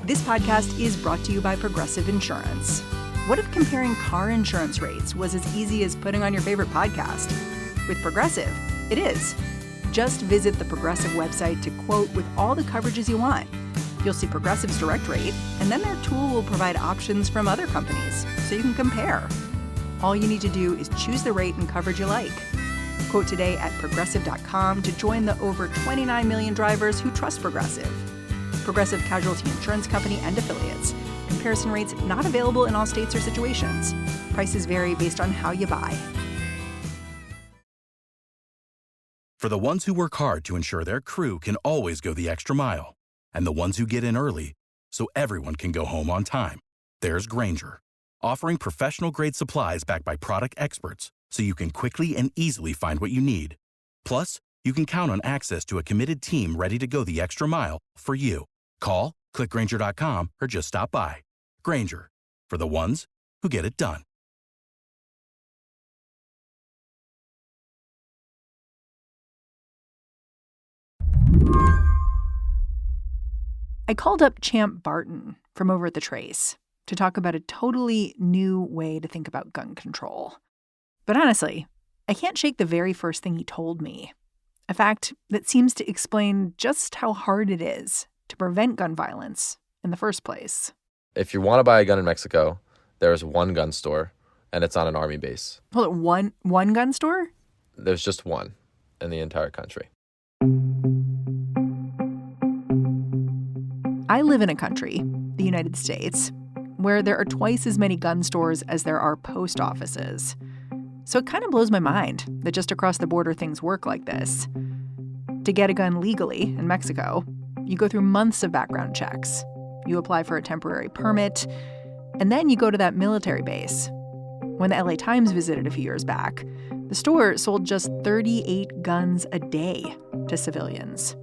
This podcast is brought to you by Progressive Insurance. What if comparing car insurance rates was as easy as putting on your favorite podcast? With Progressive, it is. Just visit the Progressive website to quote with all the coverages you want. You'll see Progressive's direct rate, and then their tool will provide options from other companies, so you can compare. All you need to do is choose the rate and coverage you like. Quote today at Progressive.com to join the over 29 million drivers who trust Progressive. Progressive Casualty Insurance Company and Affiliates. Comparison rates not available in all states or situations. Prices vary based on how you buy. For the ones who work hard to ensure their crew can always go the extra mile, and the ones who get in early so everyone can go home on time, there's Grainger, offering professional-grade supplies backed by product experts so you can quickly and easily find what you need. Plus, you can count on access to a committed team ready to go the extra mile for you. Call, click Grainger.com, or just stop by. Grainger, for the ones who get it done. I called up Champe Barton from over at The Trace to talk about a totally new way to think about gun control. But honestly, I can't shake the very first thing he told me, a fact that seems to explain just how hard it is to prevent gun violence in the first place. If you want to buy a gun in Mexico, there's one gun store, and it's on an army base. Hold on, one gun store? There's just one in the entire country. I live in a country, the United States, where there are twice as many gun stores as there are post offices. So it kind of blows my mind that just across the border things work like this. To get a gun legally in Mexico, you go through months of background checks. You apply for a temporary permit, and then you go to that military base. When the LA Times visited a few years back, the store sold just 38 guns a day to civilians.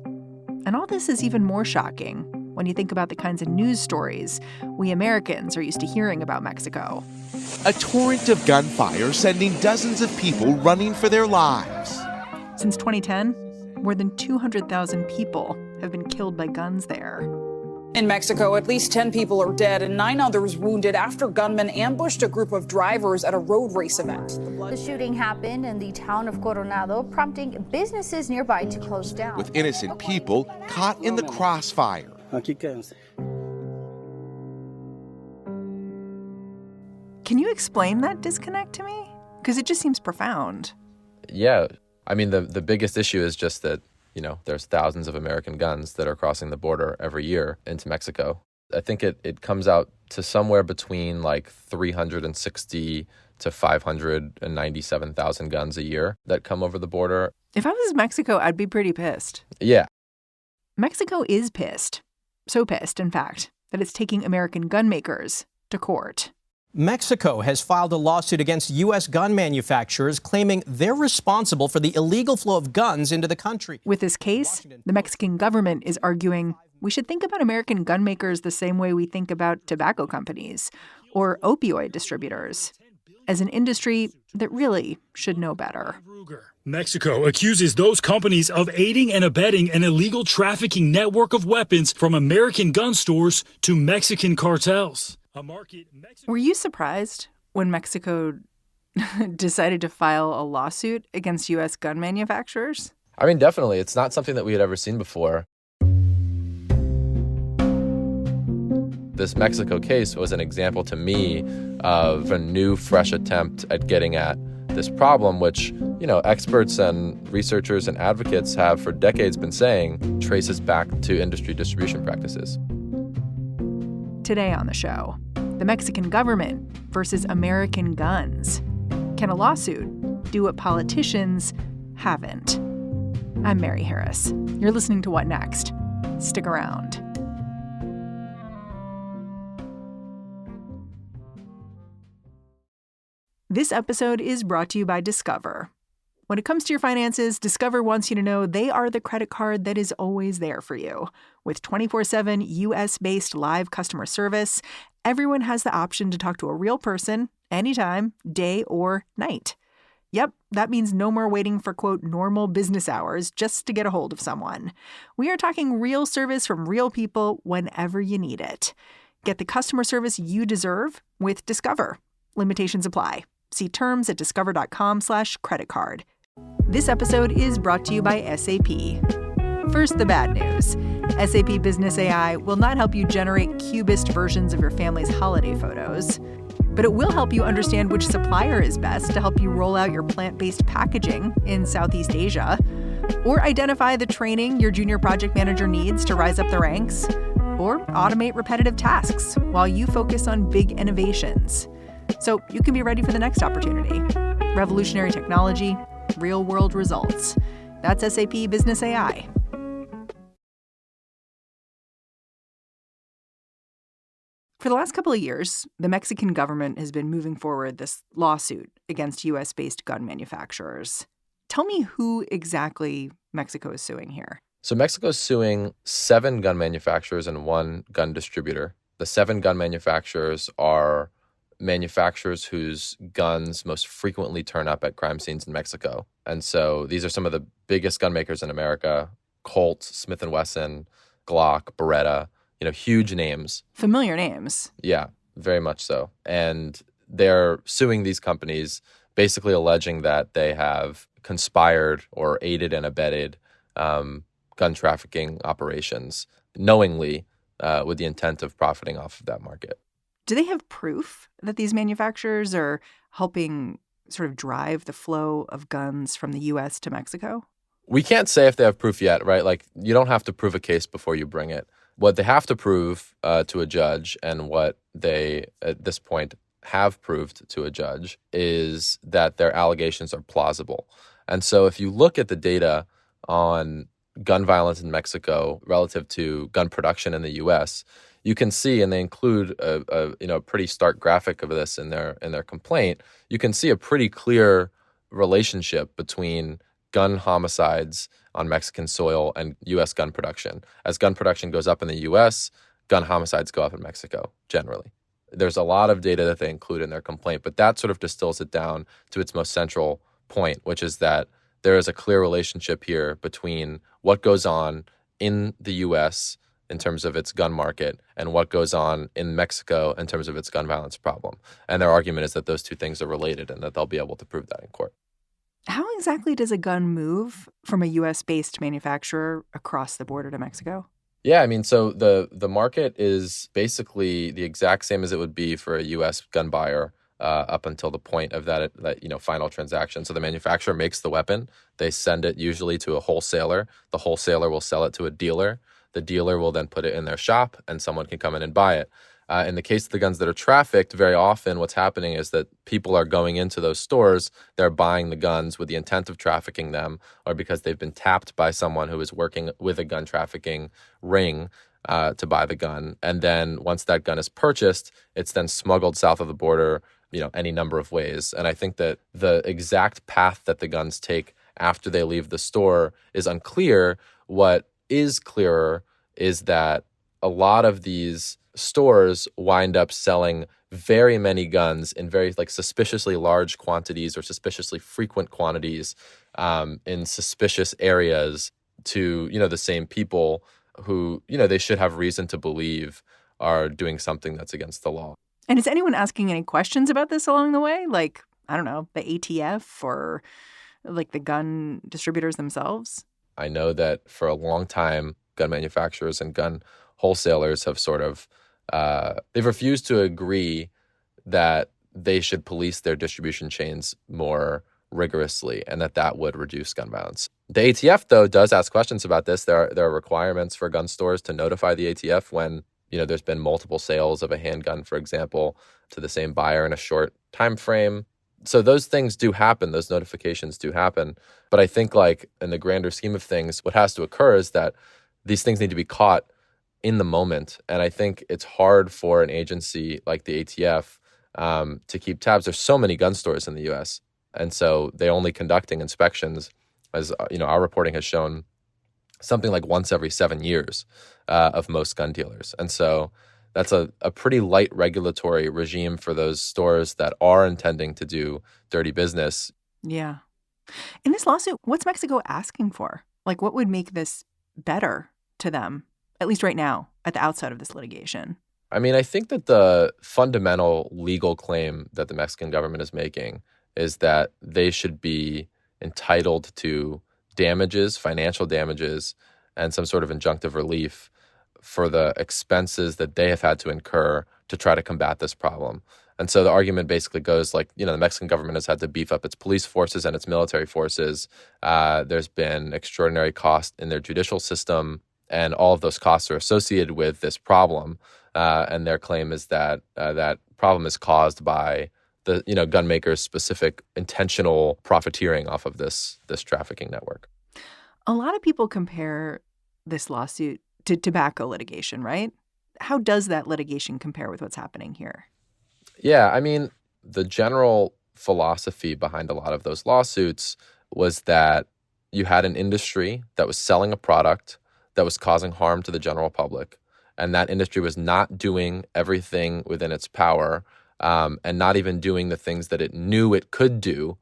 And all this is even more shocking when you think about the kinds of news stories we Americans are used to hearing about Mexico. A torrent of gunfire sending dozens of people running for their lives. Since 2010, more than 200,000 people have been killed by guns there. In Mexico, at least 10 people are dead and 9 others wounded after gunmen ambushed a group of drivers at a road race event. The shooting happened in the town of Coronado, prompting businesses nearby to close down. With innocent people caught in the crossfire. Can you explain that disconnect to me? Because it just seems profound. Yeah. I mean, the biggest issue is just that, there's thousands of American guns that are crossing the border every year into Mexico. I think it comes out to somewhere between like 360 to 597,000 guns a year that come over the border. If I was Mexico, I'd be pretty pissed. Yeah. Mexico is pissed. So pissed, in fact, that it's taking American gun makers to court. Mexico has filed a lawsuit against U.S. gun manufacturers claiming they're responsible for the illegal flow of guns into the country. With this case, the Mexican government is arguing we should think about American gun makers the same way we think about tobacco companies or opioid distributors, as an industry that really should know better. Mexico accuses those companies of aiding and abetting an illegal trafficking network of weapons from American gun stores to Mexican cartels. Were you surprised when Mexico decided to file a lawsuit against U.S. gun manufacturers? I mean, definitely. It's not something that we had ever seen before. This Mexico case was an example to me of a new, fresh attempt at getting at this problem, which, experts and researchers and advocates have for decades been saying traces back to industry distribution practices. Today on the show, the Mexican government versus American guns. Can a lawsuit do what politicians haven't? I'm Mary Harris. You're listening to What Next? Stick around. This episode is brought to you by Discover. When it comes to your finances, Discover wants you to know they are the credit card that is always there for you. With 24/7 U.S.-based live customer service, everyone has the option to talk to a real person anytime, day or night. Yep, that means no more waiting for, quote, normal business hours just to get a hold of someone. We are talking real service from real people whenever you need it. Get the customer service you deserve with Discover. Limitations apply. See terms at discover.com/creditcard. This episode is brought to you by SAP. First, the bad news. SAP Business AI will not help you generate cubist versions of your family's holiday photos, but it will help you understand which supplier is best to help you roll out your plant-based packaging in Southeast Asia, or identify the training your junior project manager needs to rise up the ranks, or automate repetitive tasks while you focus on big innovations. So you can be ready for the next opportunity. Revolutionary technology, real-world results. That's SAP Business AI. For the last couple of years, the Mexican government has been moving forward this lawsuit against U.S.-based gun manufacturers. Tell me who exactly Mexico is suing here. So Mexico is suing 7 gun manufacturers and 1 gun distributor. The 7 gun manufacturers are manufacturers whose guns most frequently turn up at crime scenes in Mexico. And so these are some of the biggest gun makers in America: Colt, Smith & Wesson, Glock, Beretta, huge names. Familiar names. Yeah, very much so. And they're suing these companies, basically alleging that they have conspired or aided and abetted gun trafficking operations knowingly with the intent of profiting off of that market. Do they have proof that these manufacturers are helping sort of drive the flow of guns from the U.S. to Mexico? We can't say if they have proof yet, right? Like, you don't have to prove a case before you bring it. What they have to prove to a judge, and what they, at this point, have proved to a judge, is that their allegations are plausible. And so if you look at the data on gun violence in Mexico relative to gun production in the U.S., you can see, and they include a pretty stark graphic of this in their complaint, you can see a pretty clear relationship between gun homicides on Mexican soil and U.S. gun production. As gun production goes up in the U.S., gun homicides go up in Mexico, generally. There's a lot of data that they include in their complaint, but that sort of distills it down to its most central point, which is that there is a clear relationship here between what goes on in the U.S. in terms of its gun market and what goes on in Mexico in terms of its gun violence problem. And their argument is that those two things are related and that they'll be able to prove that in court. How exactly does a gun move from a U.S.-based manufacturer across the border to Mexico? Yeah, I mean, so the market is basically the exact same as it would be for a U.S. gun buyer up until the point of that final transaction. So the manufacturer makes the weapon. They send it usually to a wholesaler. The wholesaler will sell it to a dealer. The dealer will then put it in their shop, and someone can come in and buy it. In the case of the guns that are trafficked, very often what's happening is that people are going into those stores, they're buying the guns with the intent of trafficking them, or because they've been tapped by someone who is working with a gun trafficking ring to buy the gun. And then once that gun is purchased, it's then smuggled south of the border, any number of ways. And I think that the exact path that the guns take after they leave the store is unclear. What is clearer is that a lot of these stores wind up selling very many guns in very suspiciously large quantities or suspiciously frequent quantities in suspicious areas to the same people who they should have reason to believe are doing something that's against the law. And is anyone asking any questions about this along the way? Like, I don't know, the ATF or the gun distributors themselves? I know that for a long time, gun manufacturers and gun wholesalers have sort of they've refused to agree that they should police their distribution chains more rigorously and that would reduce gun violence. The ATF, though, does ask questions about this. There are requirements for gun stores to notify the ATF when there's been multiple sales of a handgun, for example, to the same buyer in a short time frame. So those things do happen. Those notifications do happen. But I think in the grander scheme of things, what has to occur is that these things need to be caught in the moment. And I think it's hard for an agency like the ATF to keep tabs. There's so many gun stores in the U.S. And so they're only conducting inspections, as our reporting has shown, something like once every 7 years of most gun dealers. And so that's a pretty light regulatory regime for those stores that are intending to do dirty business. Yeah. In this lawsuit, what's Mexico asking for? Like, what would make this better to them, at least right now, at the outset of this litigation? I mean, I think that the fundamental legal claim that the Mexican government is making is that they should be entitled to damages, financial damages, and some sort of injunctive relief for the expenses that they have had to incur to try to combat this problem. And so the argument basically goes like, the Mexican government has had to beef up its police forces and its military forces. There's been extraordinary cost in their judicial system, and all of those costs are associated with this problem. And their claim is that that problem is caused by the gun makers' specific intentional profiteering off of this trafficking network. A lot of people compare this lawsuit to tobacco litigation, right? How does that litigation compare with what's happening here? Yeah, I mean, the general philosophy behind a lot of those lawsuits was that you had an industry that was selling a product that was causing harm to the general public, and that industry was not doing everything within its power, and not even doing the things that it knew it could do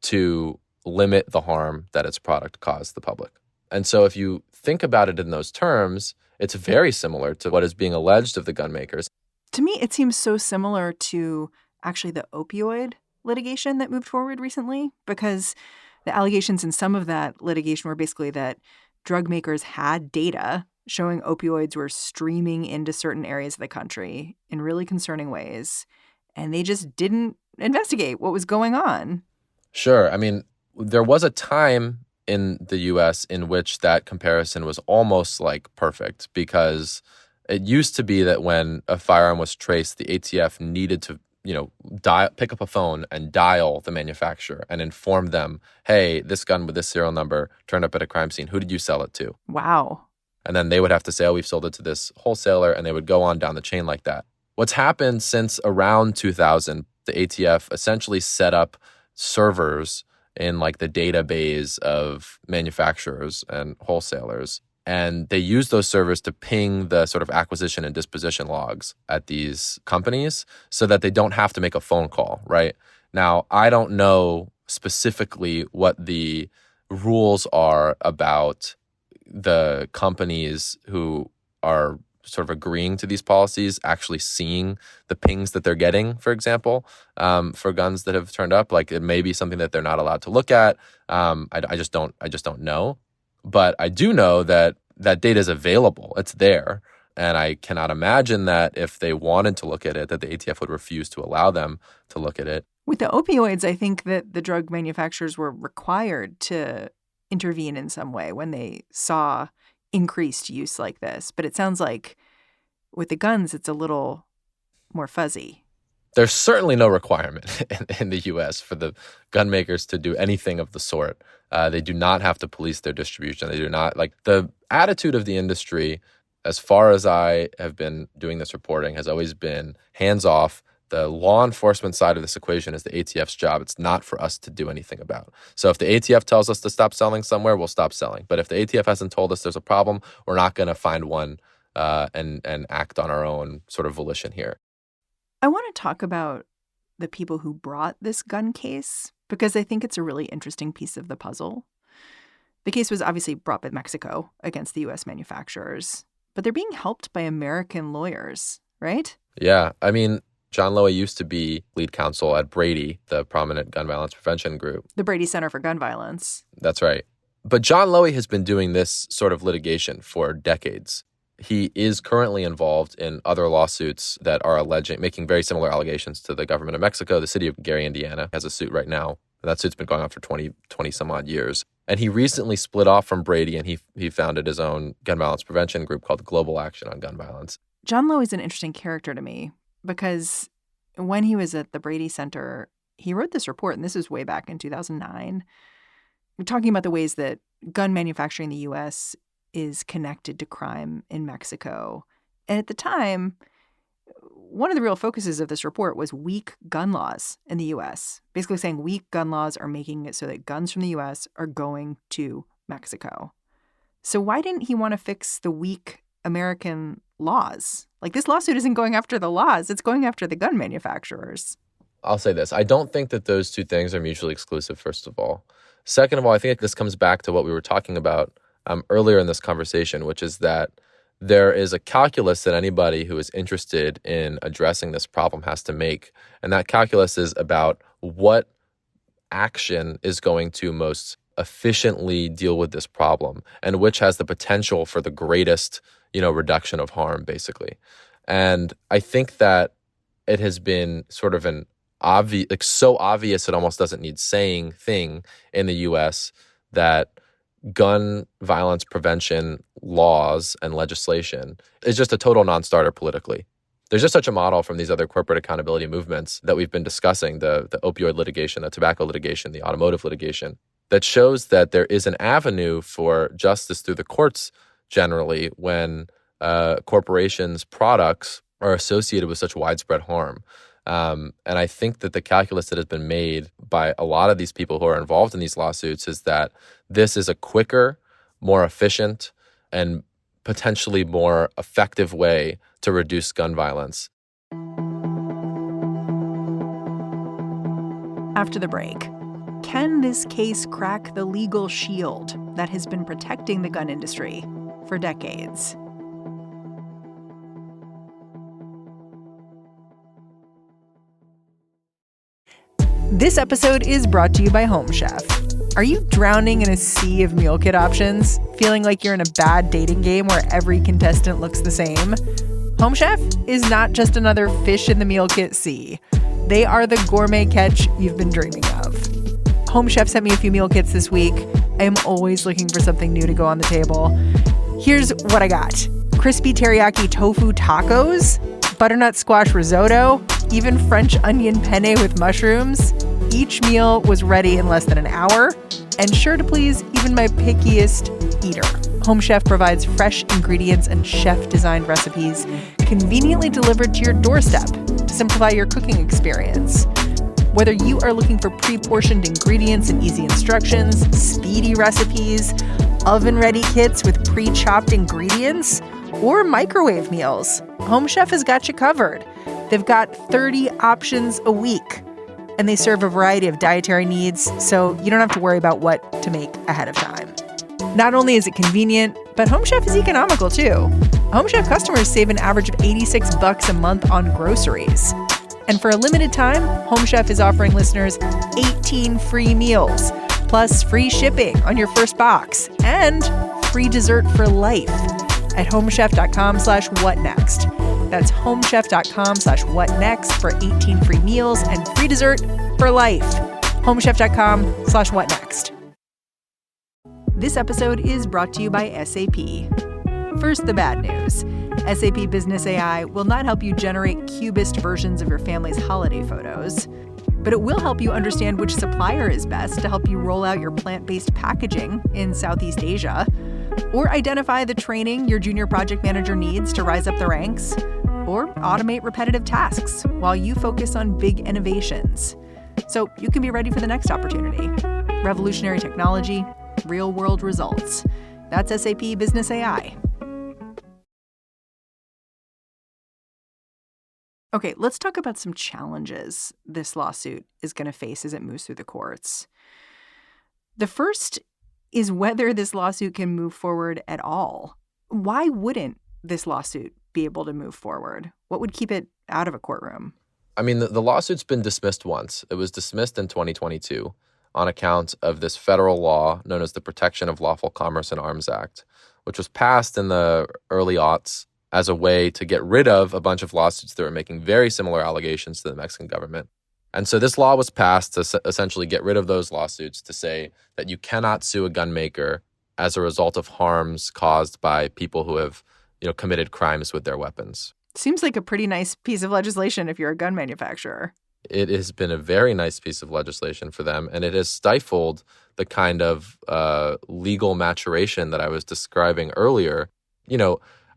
to limit the harm that its product caused the public. And so if you think about it in those terms, it's very similar to what is being alleged of the gun makers. To me, it seems so similar to actually the opioid litigation that moved forward recently, because the allegations in some of that litigation were basically that drug makers had data showing opioids were streaming into certain areas of the country in really concerning ways, and they just didn't investigate what was going on. Sure. I mean, there was a time in the U.S. in which that comparison was almost like perfect, because it used to be that when a firearm was traced, the ATF needed to, pick up a phone and dial the manufacturer and inform them, hey, this gun with this serial number turned up at a crime scene. Who did you sell it to? Wow. And then they would have to say, oh, we've sold it to this wholesaler, and they would go on down the chain like that. What's happened since around 2000, the ATF essentially set up servers in like the database of manufacturers and wholesalers. And they use those servers to ping the sort of acquisition and disposition logs at these companies so that they don't have to make a phone call, right? Now, I don't know specifically what the rules are about the companies who are sort of agreeing to these policies actually seeing the pings that they're getting, for example, for guns that have turned up. Like, it may be something that they're not allowed to look at. I just don't know. But I do know that that data is available. It's there. And I cannot imagine that if they wanted to look at it, that the ATF would refuse to allow them to look at it. With the opioids, I think that the drug manufacturers were required to intervene in some way when they saw increased use like this. But it sounds like with the guns, it's a little more fuzzy. There's certainly no requirement in the U.S. for the gun makers to do anything of the sort. They do not have to police their distribution. They do not, like, the attitude of the industry, as far as I have been doing this reporting, has always been hands off. The law enforcement side of this equation is the ATF's job. It's not for us to do anything about. So if the ATF tells us to stop selling somewhere, we'll stop selling. But if the ATF hasn't told us there's a problem, we're not going to find one and act on our own sort of volition here. I want to talk about the people who brought this gun case, because I think it's a really interesting piece of the puzzle. The case was obviously brought by Mexico against the U.S. manufacturers, but they're being helped by American lawyers, right? Yeah. I mean, John Lowy used to be lead counsel at Brady, the prominent gun violence prevention group. The Brady Center for Gun Violence. That's right. But John Lowy has been doing this sort of litigation for decades. He is currently involved in other lawsuits that are making very similar allegations to the government of Mexico. The city of Gary, Indiana, has a suit right now. That suit's been going on for 20 some odd years. And he recently split off from Brady, and he founded his own gun violence prevention group called Global Action on Gun Violence. John Lowy's an interesting character to me because when he was at the Brady Center, he wrote this report, and this was way back in 2009, talking about the ways that gun manufacturing in the U.S. is connected to crime in Mexico. And at the time, one of the real focuses of this report was weak gun laws in the U.S., basically saying weak gun laws are making it so that guns from the U.S. are going to Mexico. So why didn't he want to fix the weak American laws? Like, this lawsuit isn't going after the laws. It's going after the gun manufacturers. I'll say this. I don't think that those two things are mutually exclusive, first of all. Second of all, I think this comes back to what we were talking about earlier in this conversation, which is that there is a calculus that anybody who is interested in addressing this problem has to make. And that calculus is about what action is going to most efficiently deal with this problem and which has the potential for the greatest, reduction of harm, basically. And I think that it has been sort of an obvious, so obvious it almost doesn't need saying thing in the U.S. that gun violence prevention laws and legislation is just a total non-starter politically. There's just such a model from these other corporate accountability movements that we've been discussing, the opioid litigation, the tobacco litigation, the automotive litigation, that shows that there is an avenue for justice through the courts generally when corporations' products are associated with such widespread harm. And I think that the calculus that has been made by a lot of these people who are involved in these lawsuits is that this is a quicker, more efficient, and potentially more effective way to reduce gun violence. After the break, can this case crack the legal shield that has been protecting the gun industry for decades? This episode is brought to you by Home Chef. Are you drowning in a sea of meal kit options, feeling like you're in a bad dating game where every contestant looks the same? Home Chef is not just another fish in the meal kit sea. They are the gourmet catch you've been dreaming of. Home Chef sent me a few meal kits this week. I am always looking for something new to go on the table. Here's what I got. Crispy teriyaki tofu tacos, butternut squash risotto, even French onion penne with mushrooms. Each meal was ready in less than an hour and sure to please even my pickiest eater. Home Chef provides fresh ingredients and chef-designed recipes conveniently delivered to your doorstep to simplify your cooking experience. Whether you are looking for pre-portioned ingredients and easy instructions, speedy recipes, oven-ready kits with pre-chopped ingredients, or microwave meals, Home Chef has got you covered. They've got 30 options a week, and they serve a variety of dietary needs, so you don't have to worry about what to make ahead of time. Not only is it convenient, but Home Chef is economical too. Home Chef customers save an average of $86 a month on groceries. And for a limited time, Home Chef is offering listeners 18 free meals, plus free shipping on your first box, and free dessert for life at homechef.com/whatnext. That's homechef.com/whatnext for 18 free meals and free dessert for life. homechef.com/whatnext. This episode is brought to you by SAP. First, the bad news. SAP Business AI will not help you generate cubist versions of your family's holiday photos, but it will help you understand which supplier is best to help you roll out your plant-based packaging in Southeast Asia, or identify the training your junior project manager needs to rise up the ranks, or automate repetitive tasks while you focus on big innovations. So you can be ready for the next opportunity. Revolutionary technology, real-world results. That's SAP Business AI. Okay, let's talk about some challenges this lawsuit is going to face as it moves through the courts. The first is whether this lawsuit can move forward at all. Why wouldn't this lawsuit be able to move forward? What would keep it out of a courtroom? I mean, the lawsuit's been dismissed once. It was dismissed in 2022 on account of this federal law known as the Protection of Lawful Commerce in Arms Act, which was passed in the early aughts as a way to get rid of a bunch of lawsuits that were making very similar allegations to the Mexican government. And so this law was passed to essentially get rid of those lawsuits, to say that you cannot sue a gun maker as a result of harms caused by people who have, committed crimes with their weapons. Seems like a pretty nice piece of legislation if you're a gun manufacturer. It has been a very nice piece of legislation for them, and it has stifled the kind of legal maturation that I was describing earlier.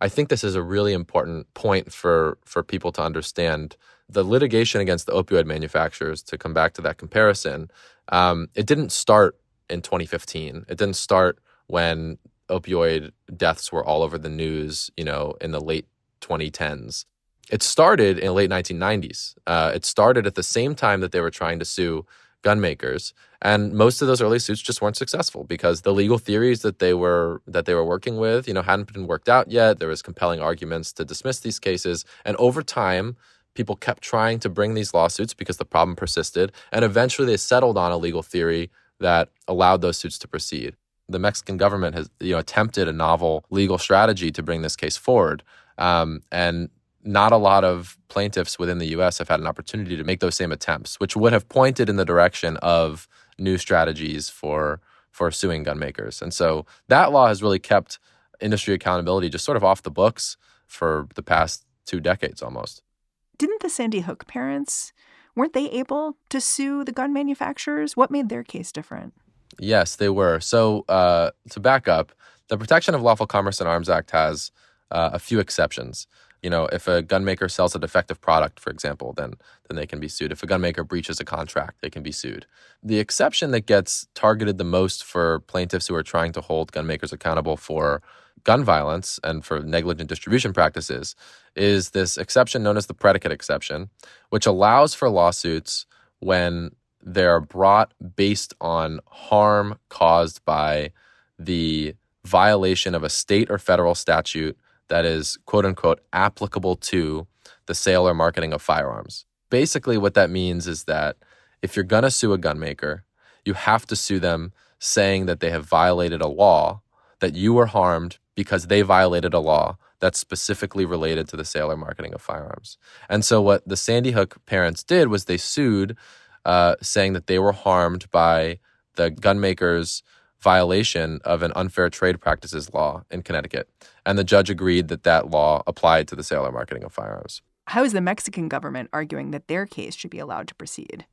I think this is a really important point for people to understand. The litigation against the opioid manufacturers, to come back to that comparison, it didn't start in 2015. It didn't start when opioid deaths were all over the news, in the late 2010s. It started in the late 1990s. It started at the same time that they were trying to sue gun makers, and most of those early suits just weren't successful because the legal theories that they were working with, hadn't been worked out yet. There was compelling arguments to dismiss these cases, and over time, people kept trying to bring these lawsuits because the problem persisted, and eventually they settled on a legal theory that allowed those suits to proceed. The Mexican government has, attempted a novel legal strategy to bring this case forward, and not a lot of plaintiffs within the U.S. have had an opportunity to make those same attempts, which would have pointed in the direction of new strategies for suing gun makers. And so that law has really kept industry accountability just sort of off the books for the past 2 decades almost. Didn't the Sandy Hook parents, weren't they able to sue the gun manufacturers? What made their case different? Yes, they were. So to back up, the Protection of Lawful Commerce in Arms Act has a few exceptions. If a gun maker sells a defective product, for example, then they can be sued. If a gun maker breaches a contract, they can be sued. The exception that gets targeted the most for plaintiffs who are trying to hold gun makers accountable for gun violence and for negligent distribution practices is this exception known as the predicate exception, which allows for lawsuits when they're brought based on harm caused by the violation of a state or federal statute that is, quote unquote, applicable to the sale or marketing of firearms. Basically, what that means is that if you're going to sue a gun maker, you have to sue them saying that they have violated a law, that you were harmed because they violated a law that's specifically related to the sale or marketing of firearms. And so what the Sandy Hook parents did was they sued saying that they were harmed by the gun maker's violation of an unfair trade practices law in Connecticut. And the judge agreed that that law applied to the sale or marketing of firearms. How is the Mexican government arguing that their case should be allowed to proceed?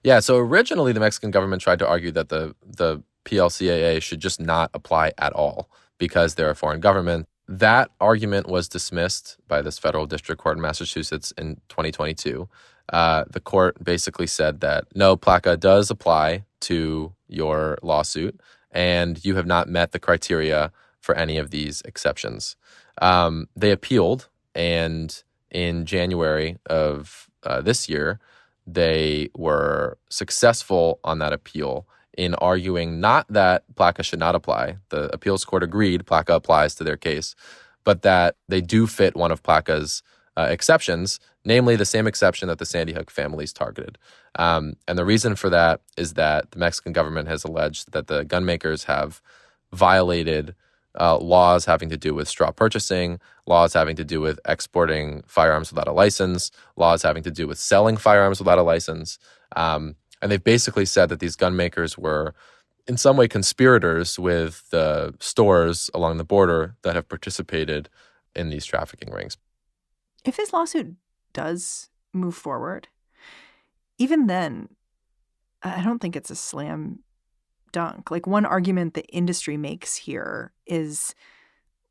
Yeah, so originally the Mexican government tried to argue that the PLCAA should just not apply at all because they're a foreign government. That argument was dismissed by this federal district court in Massachusetts in 2022. The court basically said that no, PLCAA does apply to your lawsuit, and you have not met the criteria for any of these exceptions. They appealed, and in January of this year, they were successful on that appeal in arguing not that PLCAA should not apply. The appeals court agreed PLCAA applies to their case, but that they do fit one of PLCAA's exceptions, namely the same exception that the Sandy Hook families targeted. And the reason for that is that the Mexican government has alleged that the gun makers have violated laws having to do with straw purchasing, laws having to do with exporting firearms without a license, laws having to do with selling firearms without a license. And they've basically said that these gun makers were in some way conspirators with the stores along the border that have participated in these trafficking rings. If this lawsuit does move forward, even then, I don't think it's a slam dunk. Like, one argument the industry makes here is,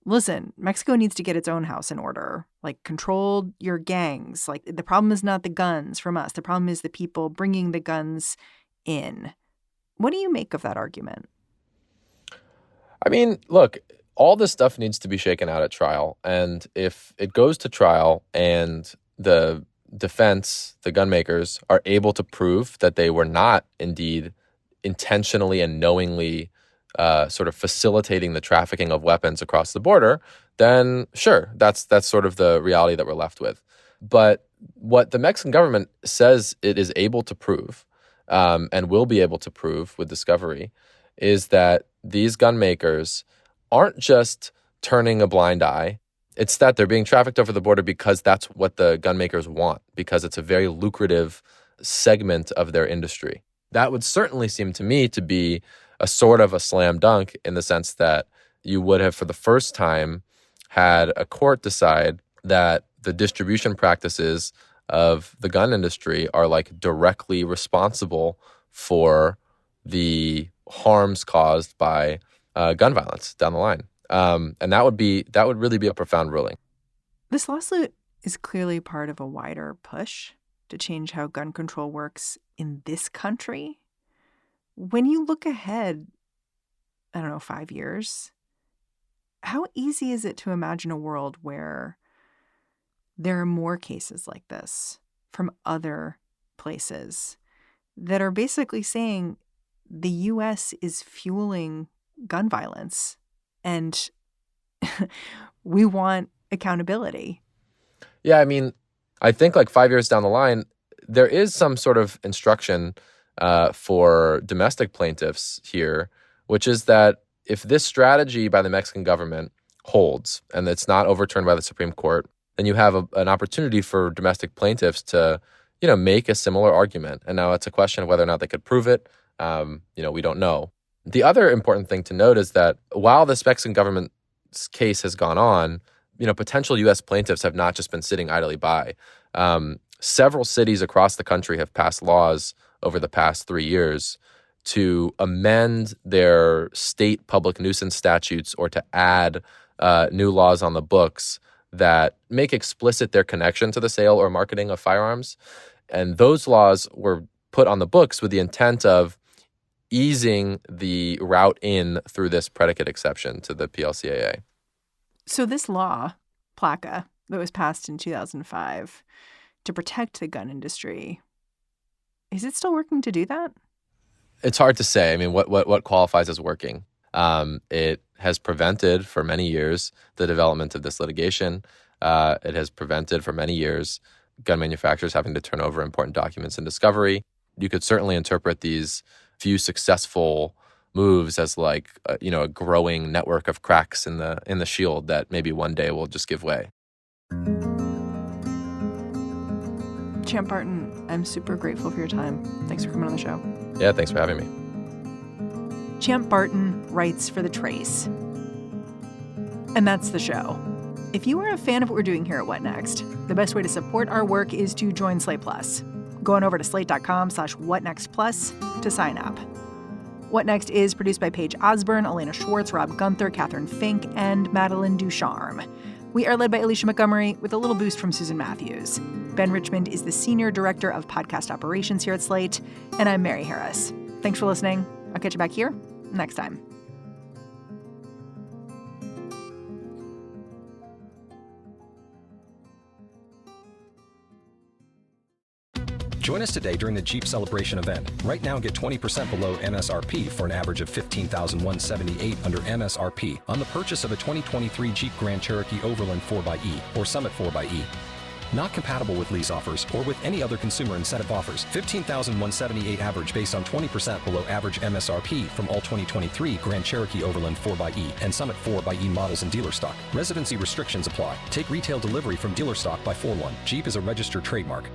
listen, Mexico needs to get its own house in order. Like, control your gangs. Like, the problem is not the guns from us. The problem is the people bringing the guns in. What do you make of that argument? I mean, look, all this stuff needs to be shaken out at trial. And if it goes to trial and the defense, the gun makers, are able to prove that they were not indeed intentionally and knowingly sort of facilitating the trafficking of weapons across the border, then sure, that's sort of the reality that we're left with. But what the Mexican government says it is able to prove, and will be able to prove with discovery, is that these gun makers aren't just turning a blind eye. It's that they're being trafficked over the border because that's what the gun makers want, because it's a very lucrative segment of their industry. That would certainly seem to me to be a sort of a slam dunk in the sense that you would have, for the first time, had a court decide that the distribution practices of the gun industry are like directly responsible for the harms caused by gun violence down the line. And that would really be a profound ruling. This lawsuit is clearly part of a wider push to change how gun control works in this country. When you look ahead, 5 years, how easy is it to imagine a world where there are more cases like this from other places that are basically saying the U.S. is fueling gun violence and we want accountability. Yeah, I mean, I think like 5 years down the line, there is some sort of instruction for domestic plaintiffs here, which is that if this strategy by the Mexican government holds and it's not overturned by the Supreme Court, then you have an opportunity for domestic plaintiffs to, make a similar argument. And now it's a question of whether or not they could prove it. We don't know. The other important thing to note is that while this Mexican government's case has gone on, potential U.S. plaintiffs have not just been sitting idly by. Several cities across the country have passed laws over the past 3 years to amend their state public nuisance statutes or to add new laws on the books that make explicit their connection to the sale or marketing of firearms. And those laws were put on the books with the intent of easing the route in through this predicate exception to the PLCAA. So this law, PLCAA, that was passed in 2005 to protect the gun industry, is it still working to do that? It's hard to say. I mean, what qualifies as working? It has prevented for many years the development of this litigation. It has prevented for many years gun manufacturers having to turn over important documents in discovery. You could certainly interpret these few successful moves as like a growing network of cracks in the shield that maybe one day will just give way. Champe Barton, I'm super grateful for your time. Thanks for coming on the show. Yeah, thanks for having me. Champe Barton writes for The Trace. And that's the show. If you are a fan of what we're doing here at What Next, the best way to support our work is to join Slate Plus. Go on over to slate.com/whatnextplus to sign up. What Next is produced by Paige Osborne, Elena Schwartz, Rob Gunther, Catherine Fink, and Madeline Ducharme. We are led by Alicia Montgomery with a little boost from Susan Matthews. Ben Richmond is the Senior Director of Podcast Operations here at Slate, and I'm Mary Harris. Thanks for listening. I'll catch you back here next time. Join us today during the Jeep Celebration event. Right now, get 20% below MSRP for an average of $15,178 under MSRP on the purchase of a 2023 Jeep Grand Cherokee Overland 4xE or Summit 4xE. Not compatible with lease offers or with any other consumer incentive offers. $15,178 average based on 20% below average MSRP from all 2023 Grand Cherokee Overland 4xE and Summit 4xE models in dealer stock. Residency restrictions apply. Take retail delivery from dealer stock by 4/1. Jeep is a registered trademark.